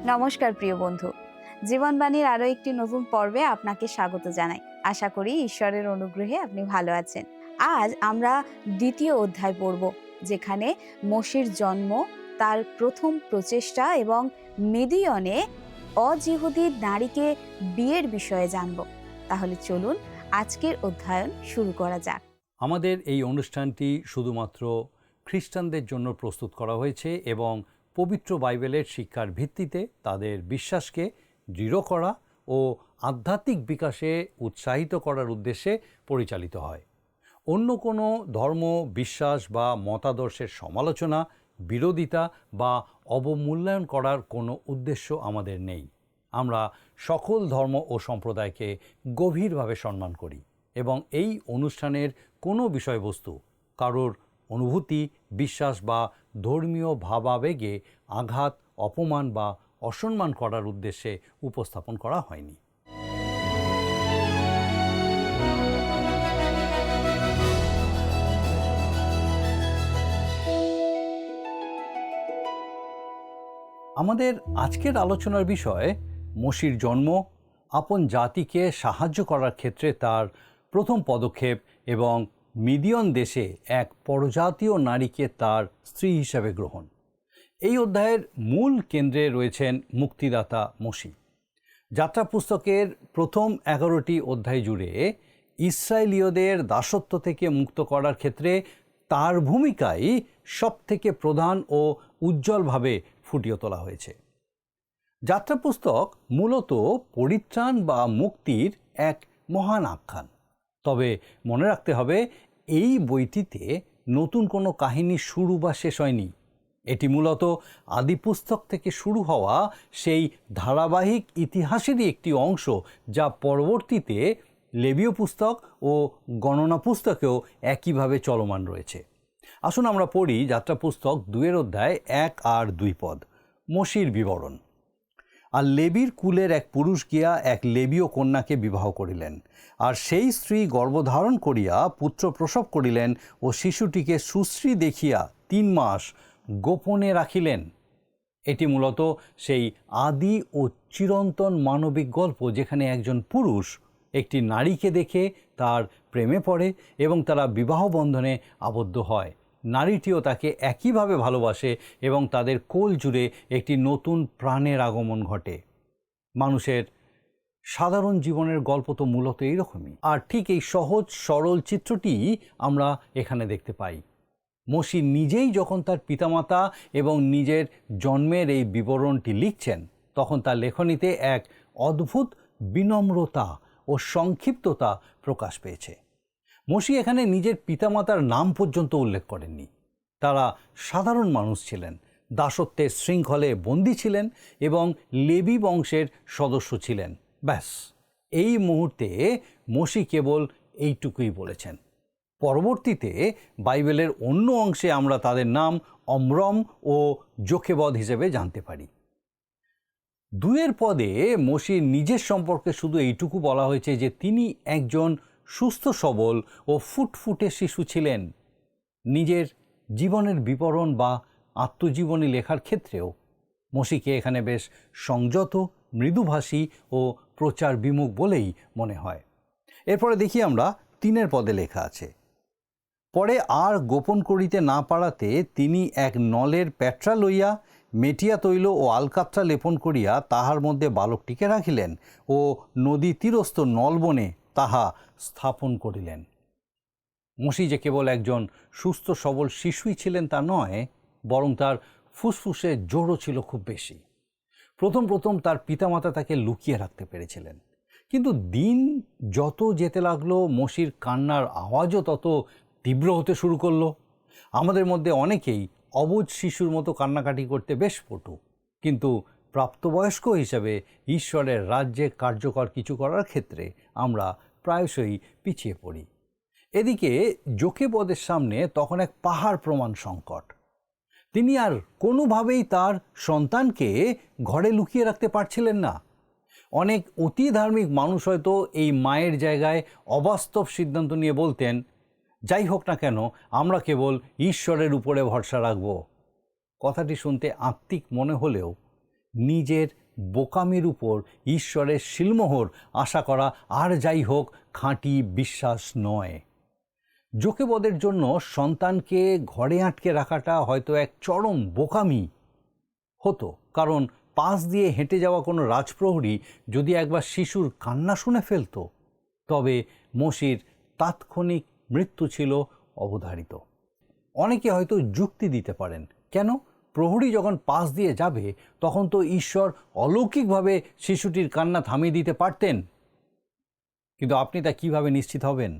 নমস্কার প্রিয় বন্ধু, জীবনবাণীর আরো একটি নতুন পর্বে আপনাকে স্বাগত জানাই। আশা করি ঈশ্বরের অনুগ্রহে আপনি ভালো আছেন। আজ আমরা দ্বিতীয় অধ্যায় পড়ব, যেখানে মোশির জন্ম, তার প্রথম প্রচেষ্টা এবং মিদিয়নে অজিহুদি নারীকে বিয়ের বিষয়ে জানব। তাহলে চলুন আজকের অধ্যয়ন শুরু করা যাক। আমাদের এই অনুষ্ঠানটি শুধুমাত্র খ্রিস্টানদের জন্য প্রস্তুত করা হয়েছে এবং পবিত্র বাইবেলের শিক্ষার ভিত্তিতে তাদের বিশ্বাসকে দৃঢ় করা ও আধ্যাত্মিক বিকাশে উৎসাহিত করার উদ্দেশ্যে পরিচালিত হয়। অন্য কোনো ধর্ম, বিশ্বাস বা মতাদর্শের সমালোচনা, বিরোধিতা বা অবমূল্যায়ন করার কোনো উদ্দেশ্য আমাদের নেই। আমরা সকল ধর্ম ও সম্প্রদায়কে গভীরভাবে সম্মান করি এবং এই অনুষ্ঠানের কোনো বিষয়বস্তু কারোর অনুভূতি, বিশ্বাস বা ধর্মীয় ভাবাবেগে আঘাত, অপমান বা অসম্মান করার উদ্দেশ্যে উপস্থাপন করা হয়নি। আমাদের আজকের আলোচনার বিষয় মোশির জন্ম, আপন জাতিকে সাহায্য করার ক্ষেত্রে তার প্রথম পদক্ষেপ এবং মিদিয়ন দেশে এক পরজাতীয় নারীকে তার স্ত্রী হিসেবে গ্রহণ। এই অধ্যায়ের মূল কেন্দ্রে রয়েছেন মুক্তিদাতা মোশি। যাত্রা পুস্তকের প্রথম 11টি অধ্যায় জুড়ে ইসরায়েলীয়দের দাসত্ব থেকে মুক্ত করার ক্ষেত্রে তার ভূমিকাই সবথেকে প্রধান ও উজ্জ্বলভাবে ফুটিয়ে তোলা হয়েছে। যাত্রা পুস্তক মূলত পরিত্রাণ বা মুক্তির এক মহান আখ্যান। তবে মনে রাখতে হবে, এই বইটিতে নতুন কোনো কাহিনী শুরু বা শেষ হয়নি। এটি মূলত আদি পুস্তক থেকে শুরু হওয়া সেই ধারাবাহিক ইতিহাসেরই একটি অংশ, যা পরবর্তীতে লেবীয় পুস্তক ও গণনা পুস্তকেও একইভাবে চলমান রয়েছে। আসুন আমরা পড়ি যাত্রা পুস্তক 2 অধ্যায় 1 আর 2 পদ। মোশির বিবরণ। আর লেবীর কুলের এক পুরুষ গিয়া এক লেবীয় কন্যাকে বিবাহ করিলেন, আর সেই স্ত্রী গর্ভধারণ করিয়া পুত্র প্রসব করিলেন ও শিশুটিকে সুশ্রী দেখিয়া 3 মাস গোপনে রাখিলেন। এটি মূলত সেই আদি ও চিরন্তন মানবিক গল্প, যেখানে একজন পুরুষ একটি নারীকে দেখে তার প্রেমে পড়ে এবং তারা বিবাহ বন্ধনে আবদ্ধ হয়। নারীটিও তাকে একইভাবে ভালোবাসে এবং তাদের কোল জুড়ে একটি নতুন প্রাণের আগমন ঘটে। মানুষের সাধারণ জীবনের গল্প তো মূলত এইরকমই, আর ঠিক এই সহজ সরল চিত্রটিই আমরা এখানে দেখতে পাই। মোশি নিজেই যখন তার পিতামাতা এবং নিজের জন্মের এই বিবরণটি লিখছেন, তখন তার লেখনীতে এক অদ্ভুত বিনম্রতা ও সংক্ষিপ্ততা প্রকাশ পেয়েছে। মোশি এখানে নিজের পিতামাতার নাম পর্যন্ত উল্লেখ করেননি। তারা সাধারণ মানুষ ছিলেন, দাসত্বের শৃঙ্খলে বন্দী ছিলেন এবং লেবী বংশের সদস্য ছিলেন। ব্যাস, এই মুহূর্তে মোশি কেবল এইটুকুই বলেছেন। পরবর্তীতে বাইবেলের অন্য অংশে আমরা তাদের নাম অমরম ও যোখেবদ হিসেবে জানতে পারি। 2 পদে মোশির নিজের সম্পর্কে শুধু এইটুকু বলা হয়েছে যে তিনি একজন সুস্থ সবল ও ফুটফুটে শিশু ছিলেন। নিজের জীবনের বিবরণ বা আত্মজীবনী লেখার ক্ষেত্রেও মোশিকে এখানে বেশ সংযত, মৃদুভাষী ও প্রচার বিমুখ বলেই মনে হয়। এরপরে দেখি আমরা 3 পদে লেখা আছে, পরে আর গোপন করিতে না পারাতে তিনি এক নলের প্যাট্রা লইয়া মেটিয়া তৈল ও আলকাত্রা লেপন করিয়া তাহার মধ্যে বালকটিকে রাখিলেন ও নদী তীরস্থ নলবনে তাহা স্থাপন করিলেন। মোশি যে কেবল একজন সুস্থ সবল শিশুই ছিলেন তা নয়, বরং তার ফুসফুসে জোরও ছিল খুব বেশি। প্রথম তার পিতামাতা তাকে লুকিয়ে রাখতে পেরেছিলেন, কিন্তু দিন যত যেতে লাগলো মোশির কান্নার আওয়াজও তত তীব্র হতে শুরু করলো। আমাদের মধ্যে অনেকেই অবুঝ শিশুর মতো কান্নাকাটি করতে বেশ পটু, কিন্তু প্রাপ্তবয়স্ক হিসেবে ঈশ্বরের রাজ্যে কার্যকর কিছু করার ক্ষেত্রে আমরা প্রায়শই পিছিয়ে পড়ি। এদিকে যোখেবদের সামনে তখন এক পাহাড় প্রমাণ সংকট। তিনি আর কোনোভাবেই তার সন্তানকে ঘরে লুকিয়ে রাখতে পারছিলেন না। অনেক অতি ধার্মিক মানুষ হয়তো এই মায়ের জায়গায় অবাস্তব সিদ্ধান্ত নিয়ে বলতেন, যাই হোক না কেন, আমরা কেবল ঈশ্বরের উপরে ভরসা রাখব। কথাটি শুনতে আত্মিক মনে হলেও নিজের বোকামির উপর ঈশ্বরের শিলমোহর আশা করা আর যাই হোক খাঁটি বিশ্বাস নয়। যোকেবদের জন্য সন্তানকে ঘরে আটকে রাখাটা হয়তো এক চরম বোকামি হতো, কারণ পাশ দিয়ে হেঁটে যাওয়া কোনো রাজপ্রহরী যদি একবার শিশুর কান্না শুনে ফেলত, তবে মোশির তাৎক্ষণিক মৃত্যু ছিল অবধারিত। অনেকে হয়তো যুক্তি দিতে পারেন, কেন? প্রহরী যখন পাশ দিয়ে যাবে তখন তো ঈশ্বর অলৌকিকভাবে শিশুটির কান্না থামিয়ে দিতে পারতেন। কিন্তু আপনি তা কিভাবে নিশ্চিত হবেন?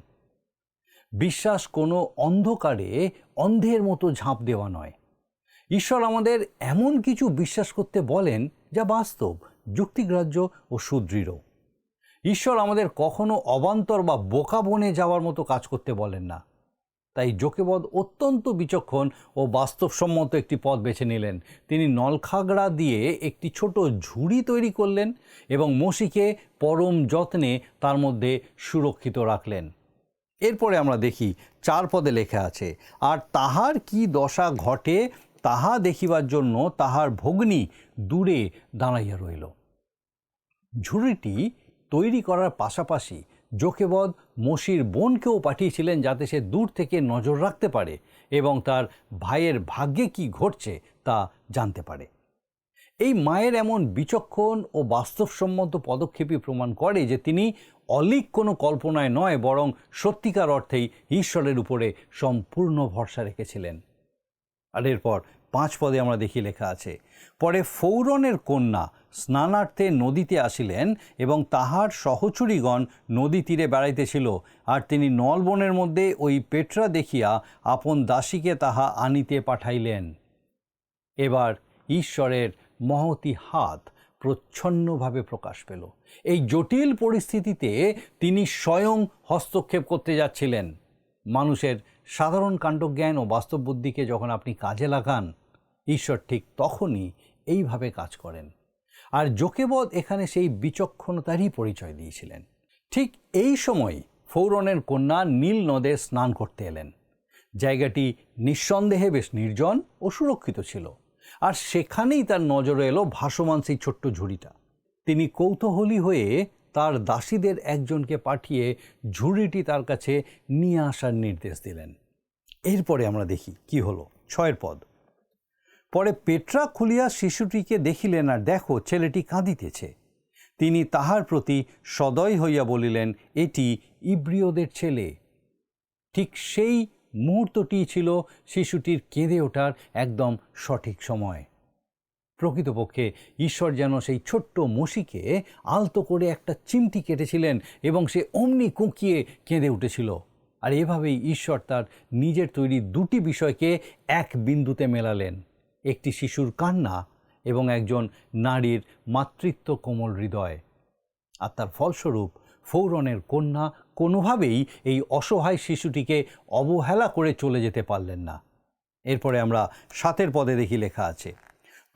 বিশ্বাস কোনো অন্ধকারে অন্ধের মতো ঝাঁপ দেওয়া নয়। ঈশ্বর আমাদের এমন কিছু বিশ্বাস করতে বলেন যা বাস্তব, যুক্তিগ্রাহ্য ও সুদৃঢ়। ঈশ্বর আমাদের কখনো অবান্তর বা বোকা বনে যাওয়ার মতো কাজ করতে বলেন না। তাই যোকেবদ অত্যন্ত বিচক্ষণ ও বাস্তবসম্মত একটি পথ বেছে নিলেন। তিনি নলখাগড়া দিয়ে একটি ছোট ঝুড়ি তৈরি করলেন এবং মোশিকে পরম যত্নে তার মধ্যে সুরক্ষিত রাখলেন। এরপরে আমরা দেখি 4 পদে লেখা আছে, আর তাহার কি দশা ঘটে তাহা দেখিবার জন্য তাহার ভগ্নী দূরে দাঁড়াইয়া রইল। ঝুড়িটি তৈরি করার পাশাপাশি যোকেবদ মোশির বোনকেও পাঠিয়েছিলেন যাতে সে দূর থেকে নজর রাখতে পারে এবং তার ভাইয়ের ভাগ্যে কি ঘটছে তা জানতে পারে। এই মায়ের এমন বিচক্ষণ ও বাস্তবসম্মত পদক্ষেপই প্রমাণ করে যে তিনি অলীক কোনো কল্পনায় নয়, বরং সত্যিকার অর্থেই ঈশ্বরের উপরে সম্পূর্ণ ভরসা রেখেছিলেন। আর এরপর 5 পদে আমরা দেখি লেখা আছে, পরে ফৌরনের কন্যা স্নানার্থে নদীতে আসিলেন এবং তাহার সহচরীগণ নদী তীরে বেড়াইতেছিল, আর তিনি নলবনের মধ্যে ওই পেট্রা দেখিয়া আপন দাসীকে তাহা আনিতে পাঠাইলেন। এবার ঈশ্বরের মহতি হাত প্রচ্ছন্নভাবে প্রকাশ পেল। এই জটিল পরিস্থিতিতে তিনি স্বয়ং হস্তক্ষেপ করতে যাচ্ছিলেন। মানুষের সাধারণ কাণ্ডজ্ঞান ও বাস্তব বুদ্ধিকে যখন আপনি কাজে লাগান, ঈশ্বর ঠিক তখনই এইভাবে কাজ করেন। আর যোকেবদ এখানে সেই বিচক্ষণতারই পরিচয় দিয়েছিলেন। ঠিক এই সময় ফৌরনের কন্যা নীল নদে স্নান করতে এলেন। জায়গাটি নিঃসন্দেহে বেশ নির্জন ও সুরক্ষিত ছিল, আর সেখানেই তার নজরে এলো ভাসমান সেই ছোট্ট ঝুড়িটা। তিনি কৌতূহলী হয়ে তার দাসীদের একজনকে পাঠিয়ে ঝুড়িটি তার কাছে নিয়ে আসার নির্দেশ দিলেন। এরপরে আমরা দেখি কি হলো। 6 পদ, পরে পেট্রা খুলিয়া শিশুটিকে দেখিলেন, আর দেখো ছেলেটি কাঁদিতেছে। তিনি তাহার প্রতি সদয় হইয়া বলিলেন, এটি ইব্রিয়দের ছেলে। ঠিক সেই মুহূর্তটি ছিল শিশুটির কেঁদে ওঠার একদম সঠিক সময়। প্রকৃতপক্ষে ঈশ্বর যেন সেই ছোট্ট মোশিকে আলতো করে একটা চিমটি কেটেছিলেন এবং সে অমনি কুঁকিয়ে কেঁদে উঠেছিল। আর এভাবেই ঈশ্বর তার নিজের তৈরি দুটি বিষয়কে এক বিন্দুতে মেলালেন, একটি শিশুর কান্না এবং একজন নারীর মাতৃত্ব কোমল হৃদয়। আর তার ফলস্বরূপ ফৌরনের কন্যা কোনোভাবেই এই অসহায় শিশুটিকে অবহেলা করে চলে যেতে পারলেন না। এরপরে আমরা 7 পদে দেখি লেখা আছে,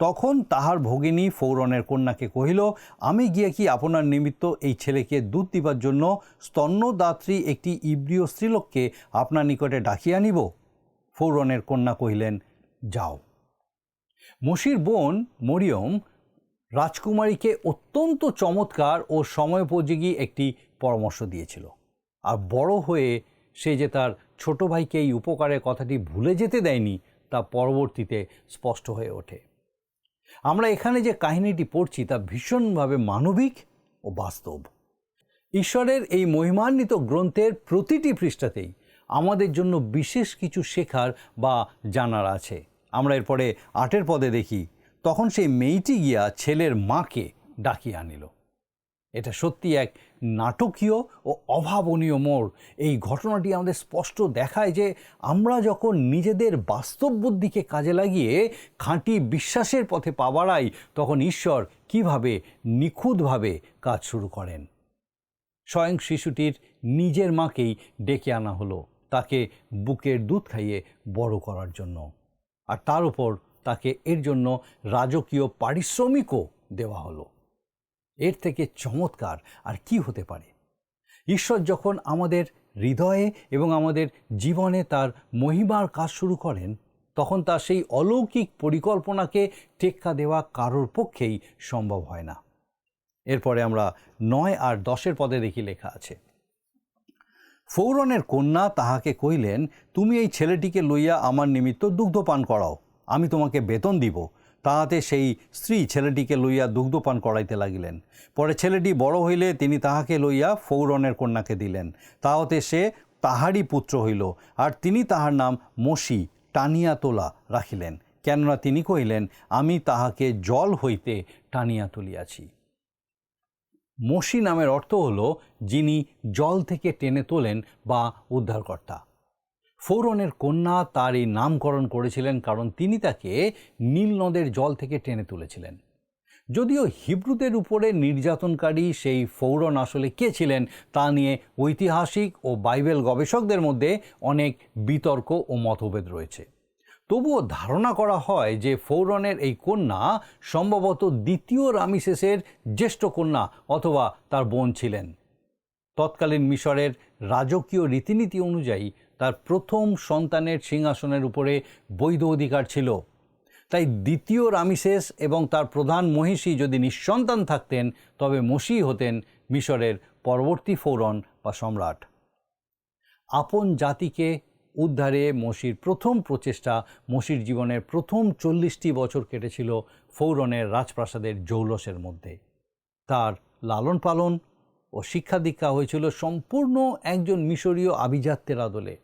তখন তাহার ভগিনী ফৌরনের কন্যাকে কহিল, আমি গিয়ে কি আপনার নিমিত্ত এই ছেলেকে দুধ দিবার জন্য স্তন্যদাত্রী একটি ইব্রিয় স্ত্রীলোককে আপনার নিকটে ডাকিয়া নিব? ফৌরনের কন্যা কহিলেন, যাও। মোশির বোন মরিয়ম রাজকুমারীকে অত্যন্ত চমৎকার ও সময়োপযোগী একটি পরামর্শ দিয়েছিল। আর বড় হয়ে সে যে তার ছোট ভাইকে এই উপকারের কথাটি ভুলে যেতে দেয়নি তা পরবর্তীতে স্পষ্ট হয়ে ওঠে। আমরা এখানে যে কাহিনীটি পড়ছি তা ভীষণভাবে মানবিক ও বাস্তব। ঈশ্বরের এই মহিমান্বিত গ্রন্থের প্রতিটি পৃষ্ঠাতেই আমাদের জন্য বিশেষ কিছু শেখার বা জানার আছে। আমরা এরপরে 8 পদে দেখি, তখন সেই মেয়েটি গিয়া ছেলের মাকে ডাকিয়ে আনিল। এটা সত্যি এক নাটকীয় ও অভাবনীয় মোড়। এই ঘটনাটি আমাদের স্পষ্ট দেখায় যে আমরা যখন নিজেদের বাস্তব বুদ্ধিকে কাজে লাগিয়ে খাঁটি বিশ্বাসের পথে পা বাড়াই, তখন ঈশ্বর কীভাবে নিখুঁতভাবে কাজ শুরু করেন। স্বয়ং শিশুটির নিজের মাকেই ডেকে আনা হলো তাকে বুকের দুধ খাইয়ে বড় করার জন্য, আর তার উপর তাকে এর জন্য রাজকীয় পারিশ্রমিকও দেওয়া হলো। এর থেকে চমৎকার আর কি হতে পারে? ঈশ্বর যখন আমাদের হৃদয়ে এবং আমাদের জীবনে তার মহিমার কাজ শুরু করেন, তখন তার সেই অলৌকিক পরিকল্পনাকে টেক্কা দেওয়া কারোর পক্ষেই সম্ভব হয় না। এরপরে আমরা 9 আর 10 পদে দেখি লেখা আছে, ফৌরনের কন্যা তাহাকে কহিলেন, তুমি এই ছেলেটিকে লইয়া আমার নিমিত্ত দুগ্ধপান করাও, আমি তোমাকে বেতন দিব। তাহাতে সেই স্ত্রী ছেলেটিকে লইয়া দুগ্ধপান করাইতে লাগিলেন। পরে ছেলেটি বড় হইলে তিনি তাহাকে লইয়া ফৌরনের কন্যাকে দিলেন। তাহাতে সে তাহারই পুত্র হইল, আর তিনি তাহার নাম মসি টানিয়া তোলা রাখিলেন, কেননা তিনি কহিলেন, আমি তাহাকে জল হইতে টানিয়া তুলিয়াছি। মসি নামের অর্থ হল যিনি জল থেকে টেনে তোলেন বা উদ্ধারকর্তা। ফৌরনের কন্যা তার এই নামকরণ করেছিলেন কারণ তিনি তাকে নীল নদের জল থেকে টেনে তুলেছিলেন। যদিও হিব্রুদের উপরে নির্যাতনকারী সেই ফৌরন আসলে কে ছিলেন তা নিয়ে ঐতিহাসিক ও বাইবেল গবেষকদের মধ্যে অনেক বিতর্ক ও মতভেদ রয়েছে। তবুও ধারণা করা হয় যে ফৌরনের এই কন্যা সম্ভবত দ্বিতীয় রামিসেসের জ্যেষ্ঠ কন্যা অথবা তার বোন ছিলেন। তৎকালীন মিশরের রাজকীয় রীতিনীতি অনুযায়ী তার প্রথম সন্তানের সিংহাসনের উপরে বৈধ অধিকার ছিল। তাই দ্বিতীয় রামিসেস এবং তার প্রধান মহিষী যদি নিঃসন্তান থাকতেন তবে মসি হতেন মিশরের পরবর্তী ফৌরন বা সম্রাট। আপন জাতিকে উদ্ধারে মসির প্রথম প্রচেষ্টা, মসির জীবনের প্রথম 40টি বছর কেটেছিল ফৌরনের রাজপ্রাসাদের জৌলসের মধ্যে। তার লালন পালন ও শিক্ষা দীক্ষা হয়েছিল সম্পূর্ণ একজন মিশরীয় আভিজাত্যের আদলে।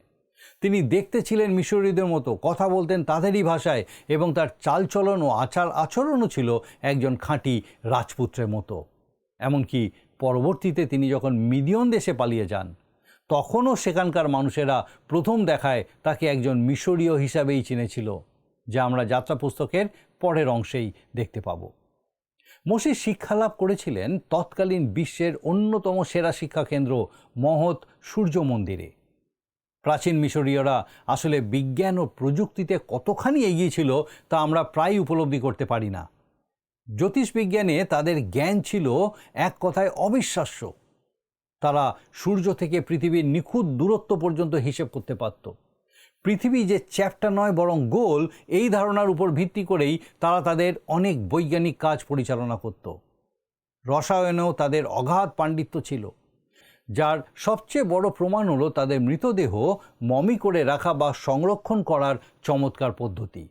তিনি দেখতে ছিলেন মিশরীয়দের মতো, কথা বলতেন তাদেরই ভাষায় এবং তার চালচলন ও আচার আচরণও ছিল একজন খাঁটি রাজপুত্রের মতো। এমনকি পরবর্তীতে তিনি যখন মিদিয়ন দেশে পালিয়ে যান তখনও সেখানকার মানুষেরা প্রথম দেখায় তাকে একজন মিশরীয় হিসাবেই চিনেছিল, যা আমরা যাত্রা পুস্তকের পরের অংশেই দেখতে পাব। মসি শিক্ষালাভ করেছিলেন তৎকালীন বিশ্বের অন্যতম সেরা শিক্ষাকেন্দ্র মহৎ সূর্য মন্দিরে। প্রাচীন মিশরীয়রা আসলে বিজ্ঞান ও প্রযুক্তিতে কতখানি এগিয়ে ছিল তা আমরা প্রায় উপলব্ধি করতে পারি না। জ্যোতিষবিজ্ঞানে তাদের জ্ঞান ছিল এক কথায় অবিশ্বাস্য। তারা সূর্য থেকে পৃথিবীর নিখুঁত দূরত্ব পর্যন্ত হিসেব করতে পারত। পৃথিবী যে চ্যাপ্টা নয় বরং গোল, এই ধারণার উপর ভিত্তি করেই তারা তাদের অনেক বৈজ্ঞানিক কাজ পরিচালনা করত। রসায়নেও তাদের অগাধ পাণ্ডিত্য ছিল, যার সবচেয়ে বড় প্রমাণ হলো তাদের মৃতদেহ মমি করে রাখা বা সংরক্ষণ করার চমৎকার পদ্ধতি।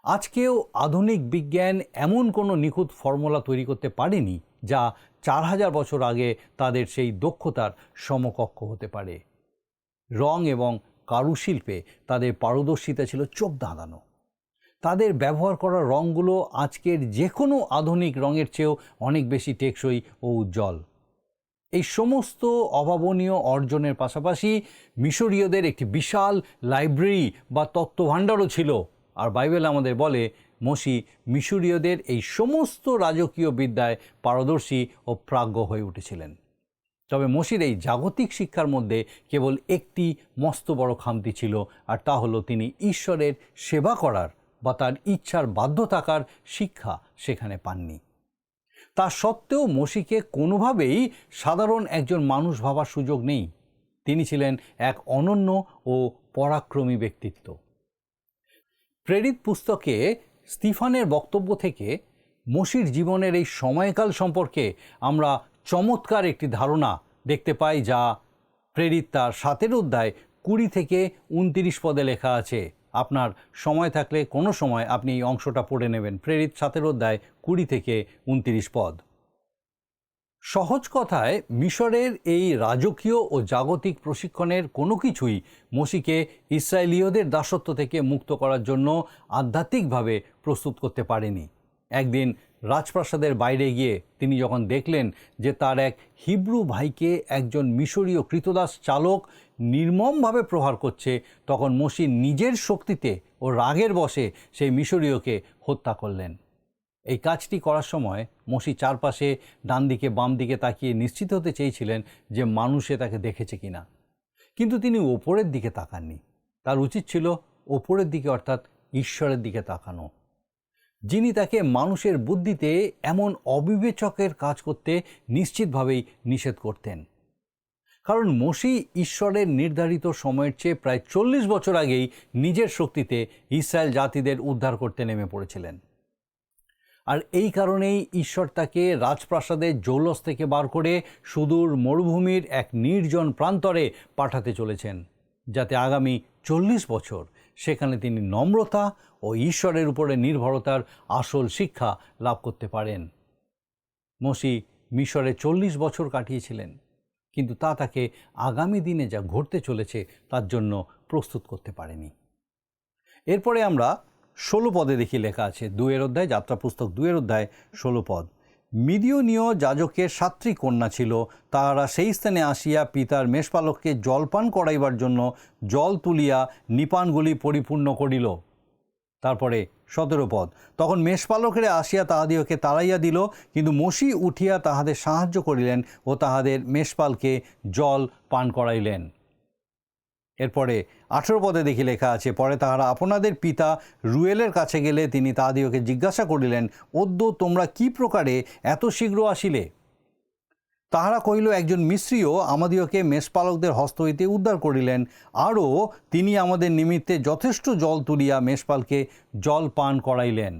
আজকেও আধুনিক বিজ্ঞান এমন কোনো নিখুঁত ফর্মুলা তৈরি করতে পারেনি যা 4000 বছর আগে তাদের সেই দক্ষতার সমকক্ষ হতে পারে। রং এবং কারুশিল্পে তাদের পারদর্শিতা ছিল চোখ ধাঁধানো। তাদের ব্যবহার করা রঙগুলো আজকের যে কোনো আধুনিক রঙের চেয়েও অনেক বেশি টেকসই ও উজ্জ্বল। এই সমস্ত অভাবনীয় অর্জনের পাশাপাশি মিশরীয়দের একটি বিশাল লাইব্রেরি বা তত্ত্বভাণ্ডারও ছিল। আর বাইবেল আমাদের বলে মসি মিশরীয়দের এই সমস্ত রাজকীয় বিদ্যায় পারদর্শী ও প্রাজ্ঞ হয়ে উঠেছিলেন। তবে মসির এই জাগতিক শিক্ষার মধ্যে কেবল একটি মস্ত বড় খামতি ছিল, আর তা হলো তিনি ঈশ্বরের সেবা করার বা তার ইচ্ছার বাধ্য থাকার শিক্ষা সেখানে পাননি। তা সত্ত্বেও মসিকে কোনোভাবেই সাধারণ একজন মানুষ ভাবার সুযোগ নেই। তিনি ছিলেন এক অনন্য ও পরাক্রমী ব্যক্তিত্ব। প্রেরিত পুস্তকে স্তিফানের বক্তব্য থেকে মসির জীবনের এই সময়কাল সম্পর্কে আমরা চমৎকার একটি ধারণা দেখতে পাই, যা প্রেরিত তার 7 অধ্যায় 20 থেকে 29 পদে লেখা আছে। আপনার সময় থাকলে কোনো সময় আপনি এই অংশটা পড়ে নেবেন। প্রেরিত 7 অধ্যায় 20 থেকে 29 পদ। সহজ কথায় মিশরের এই রাজকীয় ও জাগতিক প্রশিক্ষণের কোনো কিছুই মসিকে ইসরায়েলীয়দের দাসত্ব থেকে মুক্ত করার জন্য আধ্যাত্মিকভাবে প্রস্তুত করতে পারেনি। একদিন রাজপ্রাসাদের বাইরে গিয়ে তিনি যখন দেখলেন যে তার এক হিব্রু ভাইকে একজন মিশরীয় কৃতদাস চালক নির্মমভাবে প্রহার করছে, তখন মসি নিজের শক্তিতে ও রাগের বশে সেই মিশরীয়কে হত্যা করলেন। এই কাজটি করার সময় মসি চারপাশে ডান দিকে বাম দিকে তাকিয়ে নিশ্চিত হতে চেয়েছিলেন যে মানুষে তাকে দেখেছে কিনা, কিন্তু তিনি ওপরের দিকে তাকাননি। তার উচিত ছিল ওপরের দিকে, অর্থাৎ ঈশ্বরের দিকে তাকানো, যিনি তাকে মানুষের বুদ্ধিতে এমন অবিবেচকের কাজ করতে নিশ্চিতভাবেই নিষেধ করতেন। কারণ মোশি ঈশ্বরের নির্ধারিত সময়ের চেয়ে প্রায় 40 বছর আগেই নিজের শক্তিতে ইসরায়েল জাতিদের উদ্ধার করতে নেমে পড়েছিলেন। আর এই কারণেই ঈশ্বর তাকে রাজপ্রাসাদের জৌলস থেকে বার করে সুদূর মরুভূমির এক নির্জন প্রান্তরে পাঠাতে চলেছেন, যাতে আগামী 40 বছর সেখানে তিনি নম্রতা ও ঈশ্বরের উপরে নির্ভরতার আসল শিক্ষা লাভ করতে পারেন। মোশি মিশরে 40 বছর কাটিয়েছিলেন, কিন্তু তা তাকে আগামী দিনে যা ঘটতে চলেছে তার জন্য প্রস্তুত করতে পারেনি। এরপরে আমরা 16 পদে দেখি লেখা আছে, 2 অধ্যায়, যাত্রা পুস্তক 2 অধ্যায় 16 পদ। মিদিয়নীয় যাজকের 7টি কন্যা ছিল, তাহারা সেই স্থানে আসিয়া পিতার মেষপালককে জলপান করাইবার জন্য জল তুলিয়া নিপানগুলি পরিপূর্ণ করিল। তারপরে 17 পদ। তখন মেষপালকেরা আসিয়া তাহাদিওকে তাড়াইয়া দিল, কিন্তু মোশি উঠিয়া তাহাদের সাহায্য করিলেন ও তাহাদের মেষপালকে জল পান করাইলেন। এরপরে 18 পদে দেখি লেখা আছে, পরে তাহারা আপনাদের পিতা রুয়েলের কাছে গেলে তিনি তাহাদিওকে জিজ্ঞাসা করিলেন, অদ্য তোমরা কি প্রকারে এত শীঘ্র আসিলে? তাহারা কহিল, একজন মিস্রীও আমাদিওকে মেষপালকদের হস্ত হইতে উদ্ধার করিলেন, আরও তিনি আমাদের নিমিত্তে যথেষ্ট জল তুলিয়া মেষপালকে জল পান করাইলেন।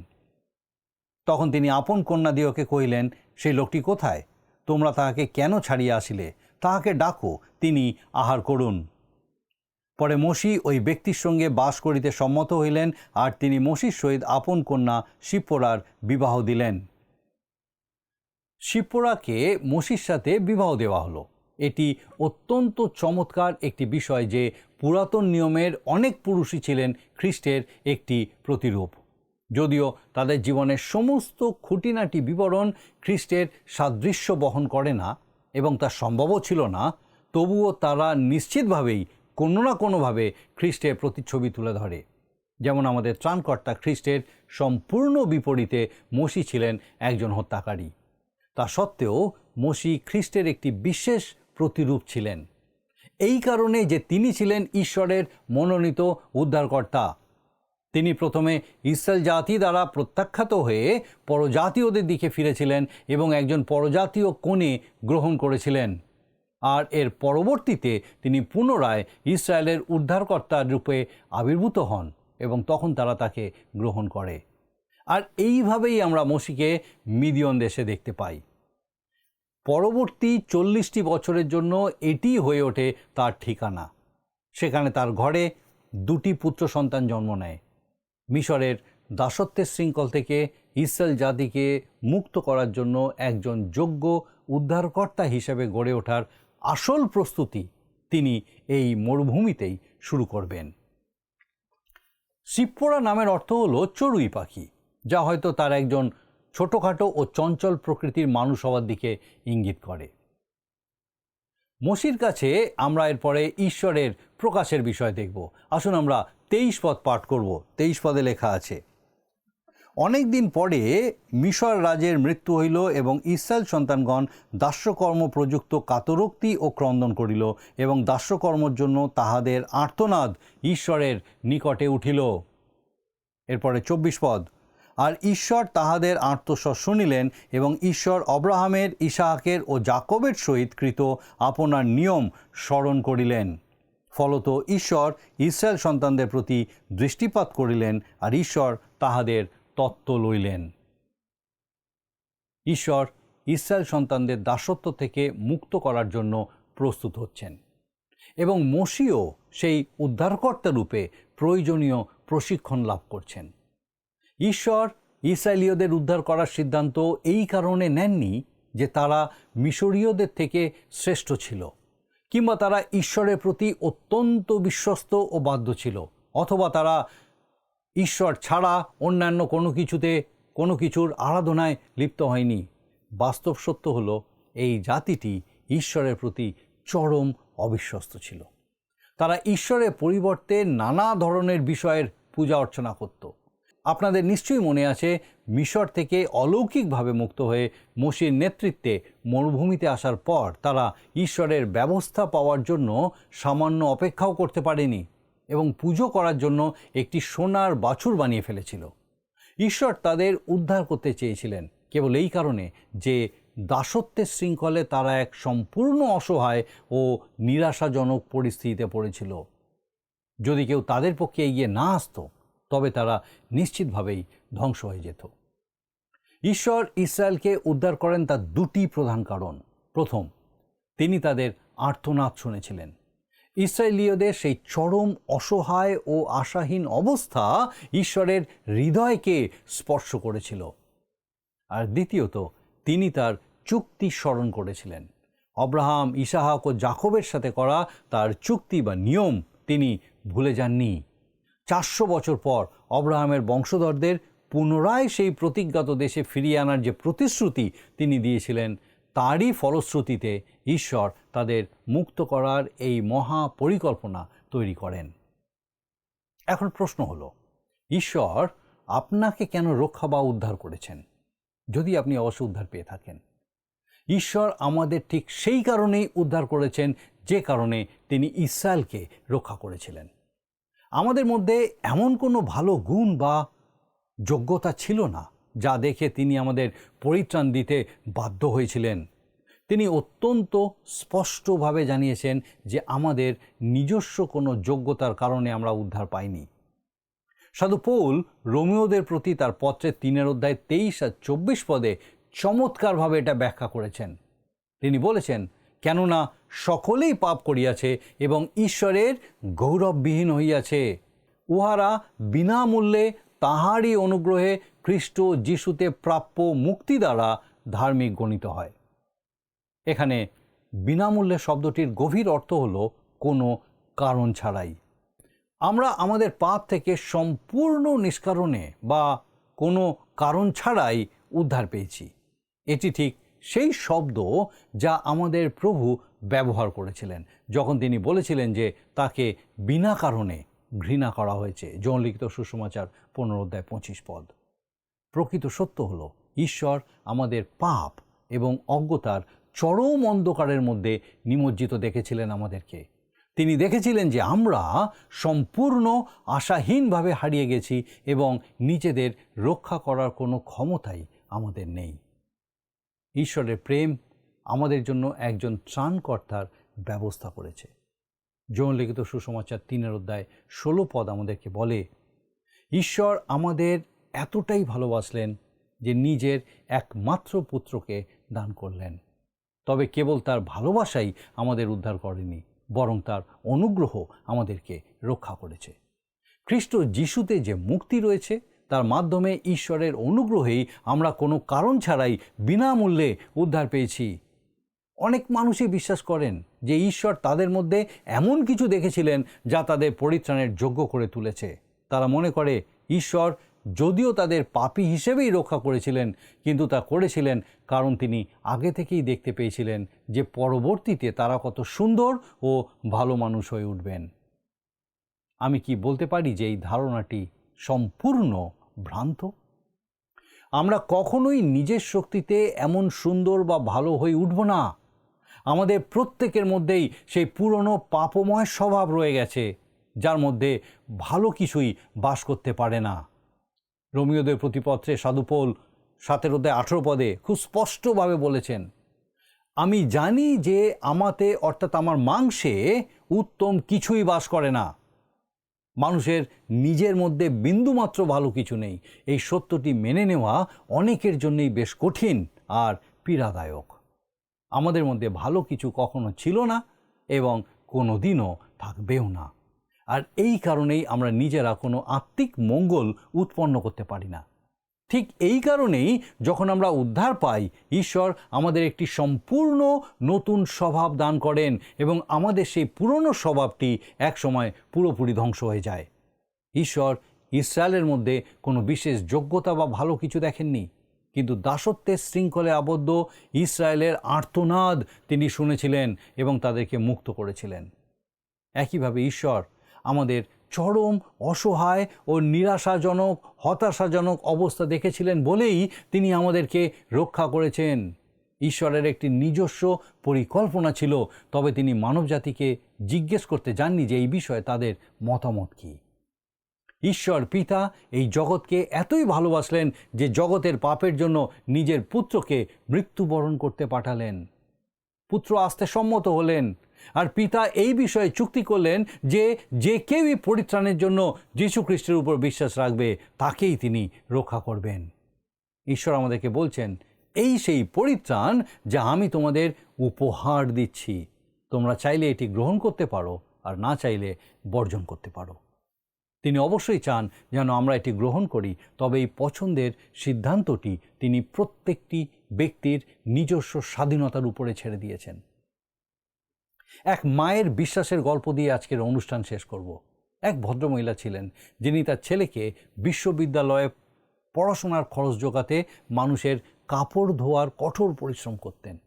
তখন তিনি আপন কন্যাদিওকে কহিলেন, সেই লোকটি কোথায়? তোমরা তাহাকে কেন ছাড়িয়া আসিলে? তাহাকে ডাকো, তিনি আহার করুন। পরে মোশি ওই ব্যক্তির সঙ্গে বাস করিতে সম্মত হইলেন, আর তিনি মোশির সহিত আপন কন্যা সিপ্পোরার বিবাহ দিলেন। সিপ্পোরাকে মোশির সাথে বিবাহ দেওয়া হলো। এটি অত্যন্ত চমৎকার একটি বিষয় যে পুরাতন নিয়মের অনেক পুরুষই ছিলেন খ্রিস্টের একটি প্রতিরূপ। যদিও তাদের জীবনের সমস্ত খুঁটিনাটি বিবরণ খ্রিস্টের সাদৃশ্য বহন করে না এবং তা সম্ভবও ছিল না, তবুও তারা নিশ্চিতভাবেই কোনো না কোনোভাবে খ্রিস্টের প্রতিচ্ছবি তুলে ধরে। যেমন আমাদের ত্রাণকর্তা খ্রিস্টের সম্পূর্ণ বিপরীতে মোশি ছিলেন একজন হত্যাকারী। তা সত্ত্বেও মোশি খ্রিস্টের একটি বিশেষ প্রতিরূপ ছিলেন, এই কারণে যে তিনি ছিলেন ঈশ্বরের মনোনীত উদ্ধারকর্তা। তিনি প্রথমে ইসরায়েল জাতি দ্বারা প্রত্যাখ্যাত হয়ে পরজাতীয়দের দিকে ফিরেছিলেন এবং একজন পরজাতীয় কনে গ্রহণ করেছিলেন, আর এর পরবর্তীতে তিনি পুনরায় ইসরায়েলের উদ্ধারকর্তার রূপে আবির্ভূত হন এবং তখন তারা তাকে গ্রহণ করে। আর এইভাবেই আমরা মোশিকে মিদিয়ন দেশে দেখতে পাই। পরবর্তী 40টি বছরের জন্য এটি হয়ে ওঠে তার ঠিকানা। সেখানে তার ঘরে 2টি পুত্র সন্তান জন্ম নেয়। মিশরের দাসত্বের শৃঙ্খল থেকে ইসরায়েল জাতিকে মুক্ত করার জন্য একজন যোগ্য উদ্ধারকর্তা হিসেবে গড়ে ওঠার আসল প্রস্তুতি তিনি এই মরুভূমিতেই শুরু করবেন। সিপ্পোরা নামের অর্থ হলো চড়ুই পাখি, যা হয়তো তার একজন ছোটোখাটো ও চঞ্চল প্রকৃতির মানুষ হওয়ার দিকে ইঙ্গিত করে। মোশির কাছে আমরা এরপরে ঈশ্বরের প্রকাশের বিষয় দেখব। আসুন আমরা 23 পদ পাঠ করব। 23 পদে লেখা আছে, অনেক দিন পরে মিশর রাজের মৃত্যু হইল এবং ইসরায়েল সন্তানগণ দাস্যকর্ম প্রযুক্ত কাতরোক্তি ও ক্রন্দন করিল এবং দাস্যকর্মর জন্য তাহাদের আর্তনাদ ঈশ্বরের নিকটে উঠিল। এরপরে 24 পদ, আর ঈশ্বর তাহাদের আর্তস্বর শুনিলেন এবং ঈশ্বর অব্রাহামের, ইসাহাকের ও যাকবের সহিত কৃত আপনার নিয়ম স্মরণ করিলেন। ফলত ঈশ্বর ইসরায়েল সন্তানদের প্রতি দৃষ্টিপাত করিলেন, আর ঈশ্বর তাহাদের তত্ত্ব লইলেন। ঈশ্বর ইসরায়েল সন্তানদের দাসত্ব থেকে মুক্ত করার জন্য প্রস্তুত হচ্ছেন এবং মোশিও সেই উদ্ধারকর্তা রূপে প্রয়োজনীয় প্রশিক্ষণ লাভ করছেন। ঈশ্বর ইসরায়েলীয়দের উদ্ধার করার সিদ্ধান্ত এই কারণে নেননি যে তারা মিশরীয়দের থেকে শ্রেষ্ঠ ছিল, কিংবা তারা ঈশ্বরের প্রতি অত্যন্ত বিশ্বস্ত ও বাধ্য ছিল, অথবা তারা ঈশ্বর ছাড়া অন্যান্য কোনো কিছুর আরাধনায় লিপ্ত হয়নি। বাস্তব সত্য হলো এই জাতিটি ঈশ্বরের প্রতি চরম অবিশ্বস্ত ছিল। তারা ঈশ্বরের পরিবর্তে নানা ধরনের বিষয়ের পূজা অর্চনা করত। আপনাদের নিশ্চয়ই মনে আছে, মিশর থেকে অলৌকিকভাবে মুক্ত হয়ে মোশির নেতৃত্বে মরুভূমিতে আসার পর তারা ঈশ্বরের ব্যবস্থা পাওয়ার জন্য সামান্য অপেক্ষাও করতে পারেনি এবং পুজো করার জন্য একটি সোনার বাছুর বানিয়ে ফেলেছিল। ঈশ্বর তাদের উদ্ধার করতে চেয়েছিলেন কেবল এই কারণে যে দাসত্বের শৃঙ্খলে তারা এক সম্পূর্ণ অসহায় ও নিরাশাজনক পরিস্থিতিতে পড়েছিল। যদি কেউ তাদের পক্ষে এগিয়ে না আসতো তবে তারা নিশ্চিতভাবেই ধ্বংস হয়ে যেত। ঈশ্বর ইসরায়েলকে উদ্ধার করেন তার দুটি প্রধান কারণ। প্রথম, তিনি তাদের আর্তনাদ শুনেছিলেন। ইসরায়েলীয়দের সেই চরম অসহায় ও আশাহীন অবস্থা ঈশ্বরের হৃদয়কে স্পর্শ করেছিল। আর দ্বিতীয়ত, তিনি তার চুক্তি স্মরণ করেছিলেন। আব্রাহাম, ইসাহাক ও যাকবের সাথে করা তার চুক্তি বা নিয়ম তিনি ভুলে যাননি। 400 বছর পর আব্রাহামের বংশধরদের পুনরায় সেই প্রতিজ্ঞাত দেশে ফিরিয়ে আনার যে প্রতিশ্রুতি তিনি দিয়েছিলেন, তারই ফলশ্রুতিতে ঈশ্বর তাদের মুক্ত করার এই মহা পরিকল্পনা তৈরি করেন। এখন প্রশ্ন হলো, ঈশ্বর আপনাকে কেন রক্ষা বা উদ্ধার করেছেন? যদি আপনি অবশ্য উদ্ধার পেয়ে থাকেন, ঈশ্বর আমাদের ঠিক সেই কারণেই উদ্ধার করেছেন যে কারণে তিনি ইসরায়েলকে রক্ষা করেছিলেন। আমাদের মধ্যে এমন কোনো ভালো গুণ বা যোগ্যতা ছিল না যা দেখে তিনি আমাদের পরিত্রাণ দিতে বাধ্য হয়েছিলেন। তিনি অত্যন্ত স্পষ্টভাবে জানিয়েছেন যে আমাদের নিজস্ব কোনো যোগ্যতার কারণে আমরা উদ্ধার পাইনি। সাধু পৌল রোমীয়দের প্রতি তার পত্রের 3 আর 24 পদে চমৎকারভাবে এটা ব্যাখ্যা করেছেন। তিনি বলেছেন, কেননা সকলেই পাপ করিয়াছে এবং ঈশ্বরের গৌরববিহীন হইয়াছে, উহারা বিনামূল্যে তাঁহারই অনুগ্রহে খ্রিস্ট যিশুতে প্রাপ্য মুক্তি দ্বারা ধার্মিক গণিত হয়। এখানে বিনামূল্যে শব্দটির গভীর অর্থ হলো কোনো কারণ ছাড়াই। আমরা আমাদের পাপ থেকে সম্পূর্ণ নিষ্কারণে বা কোনো কারণ ছাড়াই উদ্ধার পেয়েছি। এটি ঠিক সেই শব্দ যা আমাদের প্রভু ব্যবহার করেছিলেন যখন তিনি বলেছিলেন যে তাকে বিনা কারণে ঘৃণা করা হয়েছে। যোহন লিখিত সুসমাচার 15-25 পদ। প্রকৃত সত্য হলো, ঈশ্বর আমাদের পাপ এবং অজ্ঞতার চরম অন্ধকারের মধ্যে নিমজ্জিত দেখেছিলেন আমাদেরকে। তিনি দেখেছিলেন যে আমরা সম্পূর্ণ আশাহীনভাবে হারিয়ে গেছি এবং নিজেদের রক্ষা করার কোনো ক্ষমতাই আমাদের নেই। ঈশ্বরের প্রেম আমাদের জন্য একজন ত্রাণকর্তার ব্যবস্থা করেছে। যোহন লিখিত সুসমাচার 3-16 পদ আমাদেরকে বলে, ঈশ্বর আমাদের এতটাই ভালোবাসলেন যে নিজের একমাত্র পুত্রকে দান করলেন। তবে কেবল তার ভালোবাসাই আমাদের উদ্ধার করেনি, বরং তার অনুগ্রহ আমাদেরকে রক্ষা করেছে। খ্রিস্ট যিশুতে যে মুক্তি রয়েছে তার মাধ্যমে ঈশ্বরের অনুগ্রহেই আমরা কোনো কারণ ছাড়াই বিনামূল্যে উদ্ধার পেয়েছি। অনেক মানুষই বিশ্বাস করেন যে ঈশ্বর তাদের মধ্যে এমন কিছু দেখেছিলেন যা তাদের পরিত্রাণের যোগ্য করে তুলেছে। তারা মনে করে ঈশ্বর যদিও তাদের পাপী হিসেবেই রক্ষা করেছিলেন, কিন্তু তা করেছিলেন কারণ তিনি আগে থেকেই দেখতে পেয়েছিলেন যে পরবর্তীতে তারা কত সুন্দর ও ভালো মানুষ হয়ে উঠবেন। আমি কি বলতে পারি যে এই ধারণাটি সম্পূর্ণ ভ্রান্ত? আমরা কখনোই নিজের শক্তিতে এমন সুন্দর বা ভালো হয়ে উঠব না। আমাদের প্রত্যেকের মধ্যেই সেই পুরনো পাপময় স্বভাব রয়ে গেছে, যার মধ্যে ভালো কিছুই বাস করতে পারে না। রোমীয়দের প্রতিপত্রে সাধু পৌল 17-18 পদে খুব স্পষ্টভাবে বলেছেন, আমি জানি যে আমাতে অর্থাৎ আমার মাংসে উত্তম কিছুই বাস করে না। মানুষের নিজের মধ্যে বিন্দুমাত্র ভালো কিছু নেই। এই সত্যটি মেনে নেওয়া অনেকের জন্যই বেশ কঠিন আর পীড়াদায়ক। আমাদের মধ্যে ভালো কিছু কখনো ছিল না এবং কোনো দিনও থাকবেও না। আর এই কারণেই আমরা নিজেরা কোনো আত্মিক মঙ্গল উৎপন্ন করতে পারি না। ঠিক এই কারণেই যখন আমরা উদ্ধার পাই, ঈশ্বর আমাদের একটি সম্পূর্ণ নতুন স্বভাব দান করেন এবং আমাদের সেই পুরনো স্বভাবটি একসময় পুরোপুরি ধ্বংস হয়ে যায়। ঈশ্বর ইসরায়েলের মধ্যে কোনো বিশেষ যোগ্যতা বা ভালো কিছু দেখেননি, কিন্তু দাসত্বের শৃঙ্খলে আবদ্ধ ইসরায়েলের আর্তনাদ তিনি শুনেছিলেন এবং তাদেরকে মুক্ত করেছিলেন। একইভাবে ঈশ্বর আমাদের চরম অসহায় ও নিরাশাজনক হতাশাজনক অবস্থা দেখেছিলেন বলেই তিনি আমাদেরকে রক্ষা করেছেন। ঈশ্বরের একটি নিজস্ব পরিকল্পনা ছিল, তবে তিনি মানবজাতিকে জিজ্ঞেস করতে যাননি যে এই বিষয়ে তাদের মতামত কী। ঈশ্বর পিতা এই জগৎকে এতই ভালোবাসলেন যে জগতের পাপের জন্য নিজের পুত্রকে মৃত্যুবরণ করতে পাঠালেন। পুত্র আসতে সম্মত হলেন, আর পিতা এই বিষয়ে চুক্তি করলেন যে যে কেউই পরিত্রাণের জন্য যীশু খ্রিস্টের উপর বিশ্বাস রাখবে তাকেই তিনি রক্ষা করবেন। ঈশ্বর আমাদেরকে বলছেন, এই সেই পরিত্রাণ যা আমি তোমাদের উপহার দিচ্ছি। তোমরা চাইলে এটি গ্রহণ করতে পারো, আর না চাইলে বর্জন করতে পারো। তিনি অবশ্যই চান যেন আমরা এটি গ্রহণ করি, তবে এই পছন্দের সিদ্ধান্তটি তিনি প্রত্যেকটি ব্যক্তির নিজস্ব স্বাধীনতার উপরে ছেড়ে দিয়েছেন। এক মায়ের বিশ্বাসের গল্প দিয়ে আজকের অনুষ্ঠান শেষ করব। এক ভদ্রমহিলা ছিলেন যিনি তার ছেলেকে বিশ্ববিদ্যালয়ে পড়াশোনার খরচ জোগাতে মানুষের কাপড় ধোয়ার কঠোর পরিশ্রম করতেন।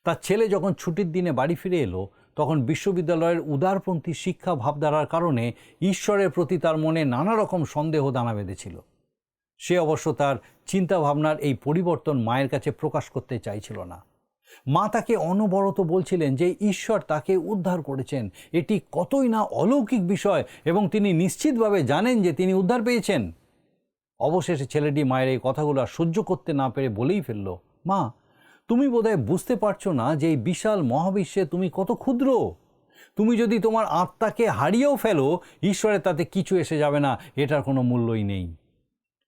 তার ছেলে যখন ছুটির দিনে বাড়ি ফিরে এলো, তখন বিশ্ববিদ্যালয়ের উদারপন্থী শিক্ষা ভাবধারার কারণে ঈশ্বরের প্রতি তার মনে নানা রকম সন্দেহ দানা বেঁধেছিল। সে অবশ্য তার চিন্তাভাবনার এই পরিবর্তন মায়ের কাছে প্রকাশ করতে চাইছিল না। মা তাকে অনবরত বলছিলেন যে ঈশ্বর তাকে উদ্ধার করেছেন, এটি কতই না অলৌকিক বিষয়, এবং তিনি নিশ্চিতভাবে জানেন যে তিনি উদ্ধার পেয়েছেন। অবশেষে ছেলেটি মায়ের এই কথাগুলো সহ্য করতে না পেরে বলেই ফেলল, মা, তুমি বোধহয় বুঝতে পারছো না যে এই বিশাল মহাবিশ্বে তুমি কত ক্ষুদ্র। তুমি যদি তোমার আত্মাকে হারিয়েও ফেলো, ঈশ্বরের তাতে কিছু এসে যাবে না, এটার কোনো মূল্যই নেই।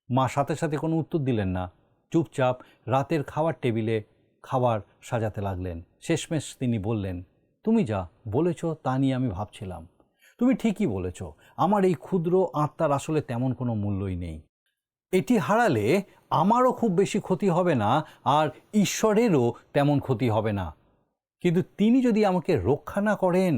মা সাথে সাথে কোনো উত্তর দিলেন না। চুপচাপ রাতের খাবার টেবিলে খাবার সাজাতে লাগলেন। শেষমেশ তিনি বললেন, তুমি যা বলেছ তা নিয়ে আমি ভাবছিলাম। তুমি ঠিকই বলেছ, আমার এই ক্ষুদ্র আত্মার আসলে তেমন কোনো মূল্যই নেই। এটি হারালে আমারও খুব বেশি ক্ষতি হবে না, আর ঈশ্বরেরও তেমন ক্ষতি হবে না। কিন্তু তিনি যদি আমাকে রক্ষা না করেন,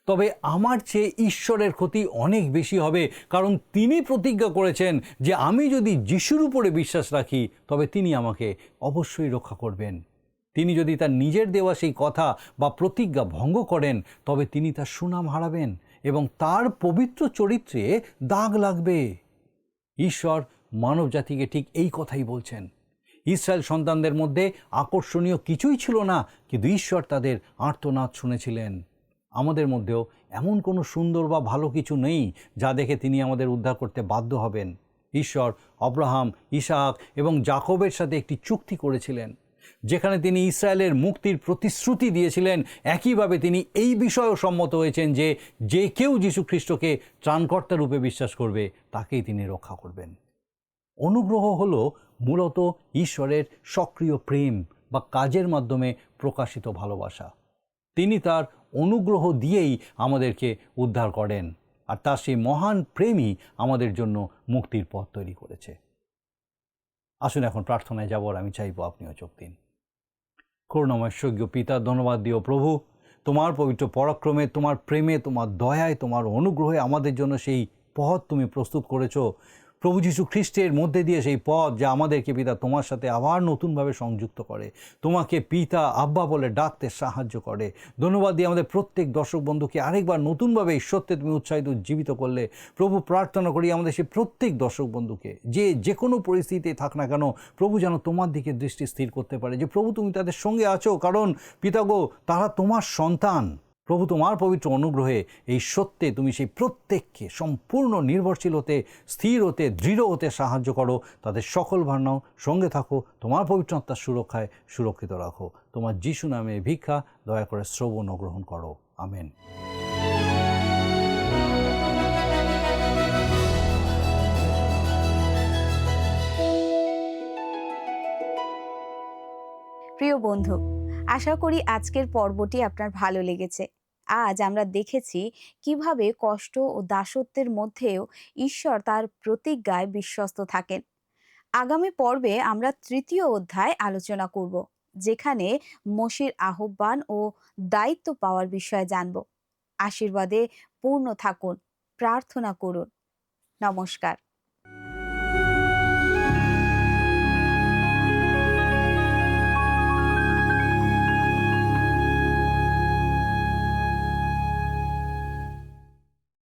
তবে আমার চেয়ে ঈশ্বরের ক্ষতি অনেক বেশি হবে, কারণ তিনি প্রতিজ্ঞা করেছেন যে আমি যদি যিশুর উপরে বিশ্বাস রাখি তবে তিনি আমাকে অবশ্যই রক্ষা করবেন। তিনি যদি তার নিজের দেওয়া সেই কথা বা প্রতিজ্ঞা ভঙ্গ করেন, তবে তিনি তার সুনাম হারাবেন এবং তার পবিত্র চরিত্রে দাগ লাগবে। ঈশ্বর মানব জাতিকে ঠিক এই কথাই বলছেন। ইসরায়েল সন্তানদের মধ্যে আকর্ষণীয় কিছুই ছিল না, কিন্তু ঈশ্বর তাদের আর্তনাদ শুনেছিলেন। আমাদের মধ্যেও এমন কোনো সুন্দর বা ভালো কিছু নেই যা দেখে তিনি আমাদের উদ্ধার করতে বাধ্য হবেন। ঈশ্বর আব্রাহাম, ইসাক এবং যাকবের সাথে একটি চুক্তি করেছিলেন, যেখানে তিনি ইসরায়েলের মুক্তির প্রতিশ্রুতি দিয়েছিলেন। একইভাবে তিনি এই বিষয়েও সম্মত হয়েছেন যে যে কেউ যীশু খ্রিস্টকে ত্রাণকর্তা রূপে বিশ্বাস করবে তাকেই তিনি রক্ষা করবেন। অনুগ্রহ হলো মূলত ঈশ্বরের সক্রিয় প্রেম বা কাজের মাধ্যমে প্রকাশিত ভালোবাসা। তিনি তার অনুগ্রহ দিয়েই আমাদেরকে উদ্ধার করেন, আর তার সেই মহান প্রেমই আমাদের জন্য মুক্তির পথ তৈরি করেছে। আসুন এখন প্রার্থনায় যাবো, আর আমি চাইবো আপনিও চোখ দিন। করুণাময় স্বর্গীয় পিতা, ধন্যবাদ দিও প্রভু, তোমার পবিত্র পরাক্রমে, তোমার প্রেমে, তোমার দয়ায়, তোমার অনুগ্রহে আমাদের জন্য সেই পথ তুমি প্রস্তুত করেছো। প্রভু যীশু খ্রিস্টের মধ্যে দিয়ে সেই পথ যা আমাদেরকে পিতা তোমার সাথে আবার নতুনভাবে সংযুক্ত করে, তোমাকে পিতা আব্বা বলে ডাকতে সাহায্য করে। ধন্যবাদ দিয়ে আমাদের প্রত্যেক দর্শক বন্ধুকে আরেকবার নতুনভাবে এই সত্যে তুমি উৎসাহিত উজ্জীবিত করলে। প্রভু, প্রার্থনা করি আমাদের সেই প্রত্যেক দর্শক বন্ধুকে যে কোনো পরিস্থিতিতে থাক না কেন, প্রভু যেন তোমার দিকে দৃষ্টি স্থির করতে পারে, যে প্রভু তুমি তাদের সঙ্গে আছো, কারণ পিতা গো, তারা তোমার সন্তান। প্রভু, তোমার পবিত্র অনুগ্রহে এই সত্যে তুমি সেই প্রত্যেককে সম্পূর্ণ নির্ভরশীল হতে, স্থির হতে, দৃঢ় হতে সাহায্য করো। তাদের সকল ভাবনাও সঙ্গে থাকো, তোমার পবিত্র আত্মার সুরক্ষায় সুরক্ষিত রাখো। তোমার যিশু নামে ভিক্ষা দয়া করে শ্রবণ ও গ্রহণ করো। আমেন। প্রিয় বন্ধু, আশা করি আজকের পর্বটি আপনার ভালো লেগেছে। আজ আমরা দেখেছি কিভাবে কষ্ট ও দাসত্বের মধ্যেও ঈশ্বর তার প্রতিজ্ঞায় বিশ্বস্ত থাকেন। আগামী পর্বে আমরা তৃতীয় অধ্যায় আলোচনা করব, যেখানে মসির আহ্বান ও দায়িত্ব পাওয়ার বিষয়ে জানব। আশীর্বাদে পূর্ণ থাকুন, প্রার্থনা করুন। নমস্কার।